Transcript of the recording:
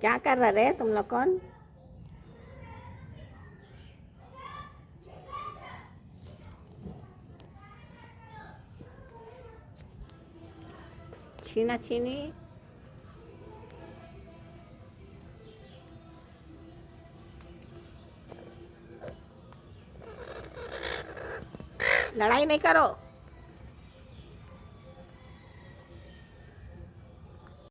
क्या कर रहे तुम लोग कौन? छीना छीनी। लड़ाई नहीं करो।